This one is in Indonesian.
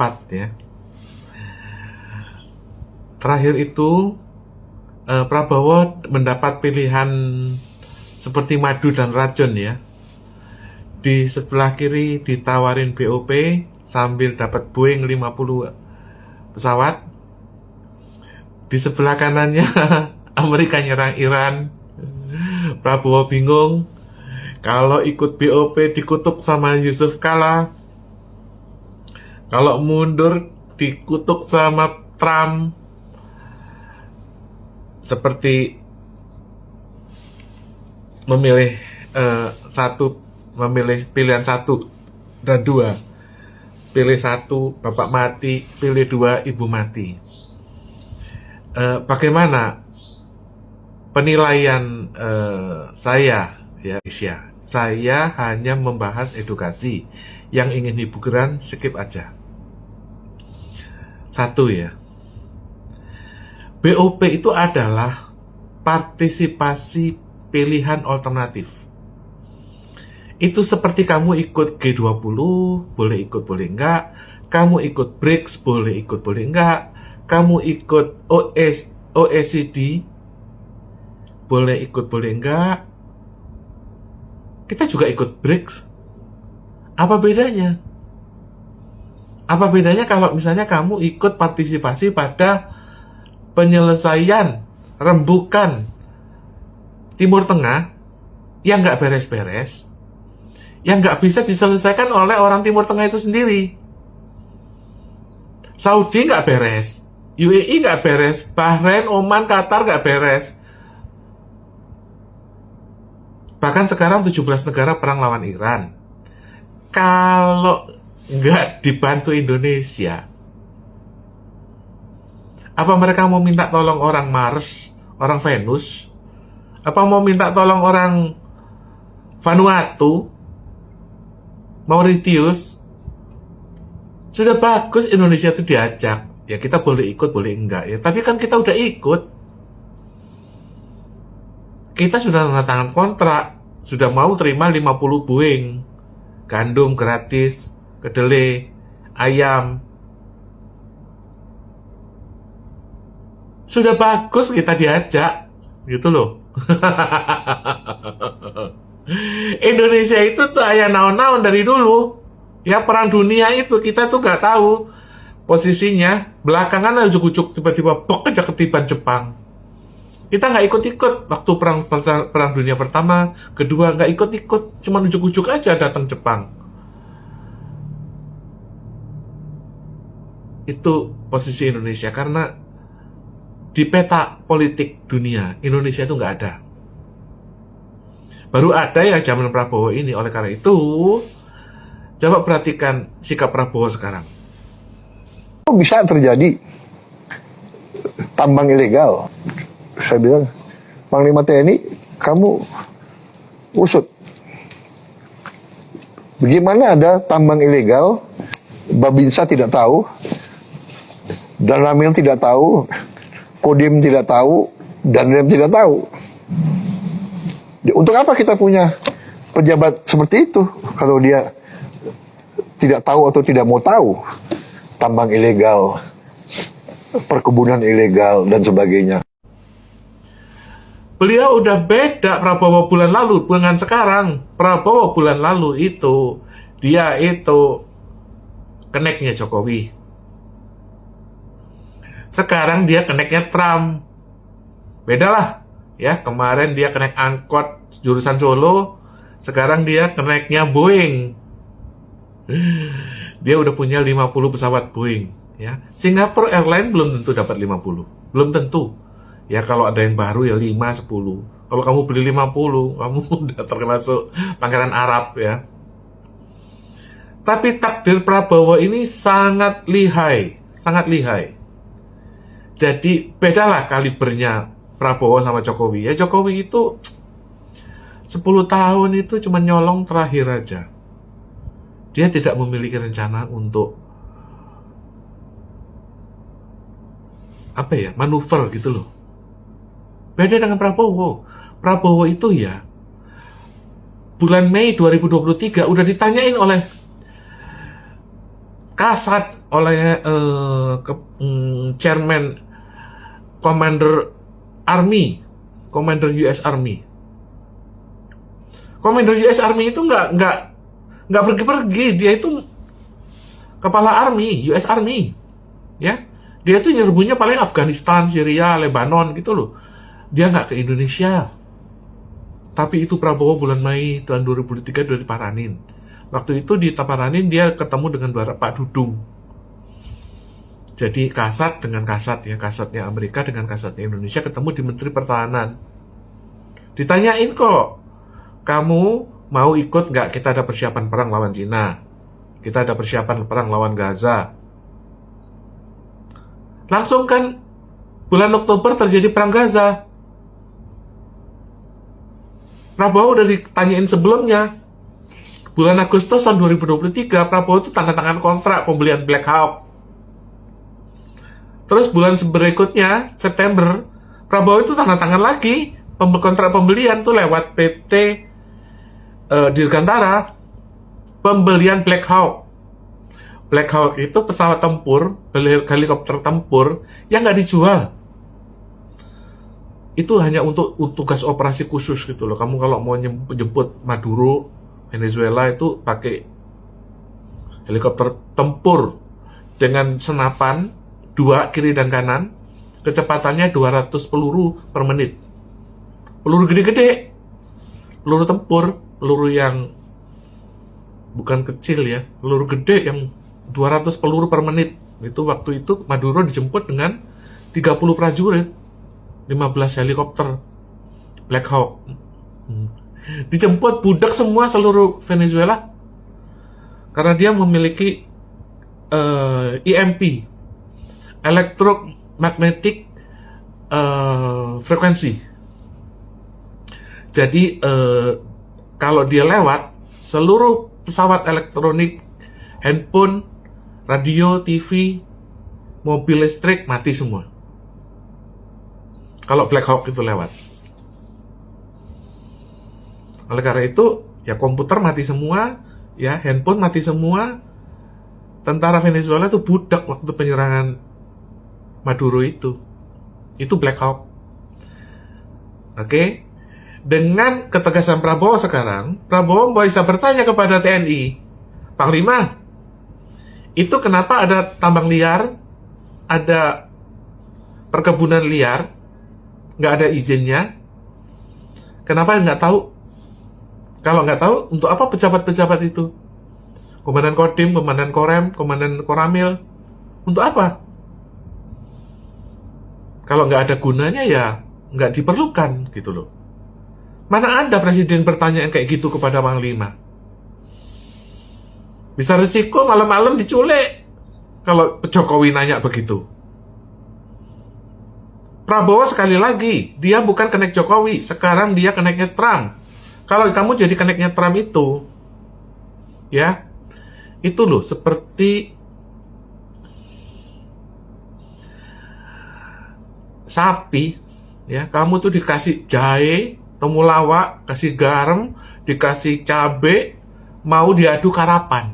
2004 ya. Terakhir itu Prabowo mendapat pilihan seperti madu dan racun ya. Di sebelah kiri ditawarin BOP sambil dapat Boeing 50 pesawat. Di sebelah kanannya Amerika nyerang Iran. Prabowo bingung. Kalau ikut BOP dikutuk sama Yusuf Kala. Kalau mundur dikutuk sama Trump. Seperti memilih pilihan 1 dan 2. Pilih 1 bapak mati, pilih 2 ibu mati. Bagaimana penilaian saya ya? Saya hanya membahas edukasi. Yang ingin hiburan skip aja. 1 ya. BOP itu adalah partisipasi pilihan alternatif. Itu seperti kamu ikut G20, boleh ikut, boleh enggak. Kamu ikut BRICS, boleh ikut, boleh enggak. Kamu ikut OECD, boleh ikut, boleh enggak. Kita juga ikut BRICS. Apa bedanya? Apa bedanya kalau misalnya kamu ikut partisipasi pada penyelesaian rembukan Timur Tengah yang nggak beres-beres, yang nggak bisa diselesaikan oleh orang Timur Tengah itu sendiri. Saudi nggak beres, UAE nggak beres, Bahrain, Oman, Qatar nggak beres. Bahkan sekarang 17 negara perang lawan Iran. Kalau nggak dibantu Indonesia, apa mereka mau minta tolong orang Mars, orang Venus? Apa mau minta tolong orang Vanuatu, Mauritius? Sudah bagus Indonesia itu diajak. Ya kita boleh ikut, boleh enggak ya. Tapi kan kita udah ikut. Kita sudah tanda tangan kontrak. Sudah mau terima 50 Boeing. Gandum gratis, kedelai, ayam. Sudah bagus kita diajak, gitu loh. Indonesia itu tuh ayah naon-naon dari dulu. Ya perang dunia itu kita tuh nggak tahu posisinya. Belakangan ujuk-ujuk tiba-tiba bok aja ketiban Jepang. Kita nggak ikut-ikut waktu perang dunia pertama, kedua nggak ikut-ikut, cuma ujuk-ujuk aja datang Jepang. Itu posisi Indonesia karena di peta politik dunia, Indonesia itu nggak ada. Baru ada ya zaman Prabowo ini. Oleh karena itu, coba perhatikan sikap Prabowo sekarang. Bisa terjadi tambang ilegal. Saya bilang, Panglima TNI, kamu usut. Bagaimana ada tambang ilegal, Babinsa tidak tahu, dan Ramil tidak tahu, Kodim tidak tahu, dan Rem tidak tahu. Untuk apa kita punya pejabat seperti itu kalau dia tidak tahu atau tidak mau tahu tambang ilegal, perkebunan ilegal, dan sebagainya. Beliau udah beda Prabowo bulan lalu dengan sekarang. Prabowo bulan lalu itu, dia itu keneknya Jokowi. Sekarang dia keneknya Trump. Beda lah. Ya, kemarin dia kenek angkot jurusan Solo. Sekarang dia keneknya Boeing. Dia udah punya 50 pesawat Boeing. Ya. Singapore Airlines belum tentu dapat 50. Belum tentu. Ya, kalau ada yang baru ya 5, 10. Kalau kamu beli 50, kamu udah termasuk pangeran Arab ya. Tapi takdir Prabowo ini sangat lihai. Sangat lihai. Jadi bedalah kalibernya Prabowo sama Jokowi. Ya Jokowi itu 10 tahun itu cuma nyolong terakhir aja. Dia tidak memiliki rencana untuk manuver gitu loh. Beda dengan Prabowo. Prabowo itu ya bulan Mei 2023 udah ditanyain oleh Kasat oleh chairman Commander Army, Commander US Army. Commander US Army itu nggak pergi-pergi, dia itu kepala Army, US Army, ya. Dia tuh nyerbunya paling Afghanistan, Syria, Lebanon gitu loh. Dia nggak ke Indonesia. Tapi itu Prabowo bulan Mei tahun 2003 dari Paranin. Waktu itu di Paranin dia ketemu dengan Pak Dudung. Jadi kasat dengan kasat ya, kasatnya Amerika dengan kasatnya Indonesia ketemu di Menteri Pertahanan. Ditanyain kok, kamu mau ikut nggak kita ada persiapan perang lawan Cina? Kita ada persiapan perang lawan Gaza. Langsung kan bulan Oktober terjadi perang Gaza. Prabowo udah ditanyain sebelumnya. Bulan Agustus tahun 2023, Prabowo itu tanda tangan kontrak pembelian Black Hawk. Terus bulan berikutnya, September, Prabowo itu tanda tangan lagi kontrak pembelian tuh lewat PT Dirgantara, pembelian Black Hawk. Black Hawk itu pesawat tempur, helikopter tempur yang nggak dijual. Itu hanya untuk tugas operasi khusus gitu loh. Kamu kalau mau jemput Maduro, Venezuela itu pakai helikopter tempur dengan senapan 2 kiri dan kanan, kecepatannya 200 peluru per menit. Peluru gede-gede, peluru tempur, peluru yang bukan kecil ya, peluru gede yang 200 peluru per menit. Itu waktu itu Maduro dijemput dengan 30 prajurit, 15 helikopter Black Hawk. Dijemput budak semua seluruh Venezuela karena dia memiliki EMP, electromagnetic frekuensi. Jadi kalau dia lewat, seluruh pesawat elektronik, handphone, radio, TV, mobil listrik mati semua. Kalau Black Hawk itu lewat. Oleh karena itu, ya komputer mati semua, ya handphone mati semua. Tentara Venezuela itu budak waktu penyerangan Maduro itu. Itu Black Hawk. Oke? Dengan ketegasan Prabowo sekarang, Prabowo bisa bertanya kepada TNI, Panglima, itu kenapa ada tambang liar, ada perkebunan liar, nggak ada izinnya? Kenapa nggak tahu? Kalau nggak tahu, untuk apa pejabat-pejabat itu? Komandan Kodim, Komandan Korem, Komandan Koramil, untuk apa? Kalau nggak ada gunanya ya nggak diperlukan gitu loh. Mana ada presiden bertanya kayak gitu kepada Panglima? Bisa risiko malam-malam diculik kalau Jokowi nanya begitu. Prabowo sekali lagi, dia bukan kenek Jokowi, sekarang dia keneknya Trump. Kalau kamu jadi keneknya Trump itu, ya, itu loh seperti sapi, ya, kamu tuh dikasih jahe, temulawak, kasih garam, dikasih cabe, mau diadu karapan.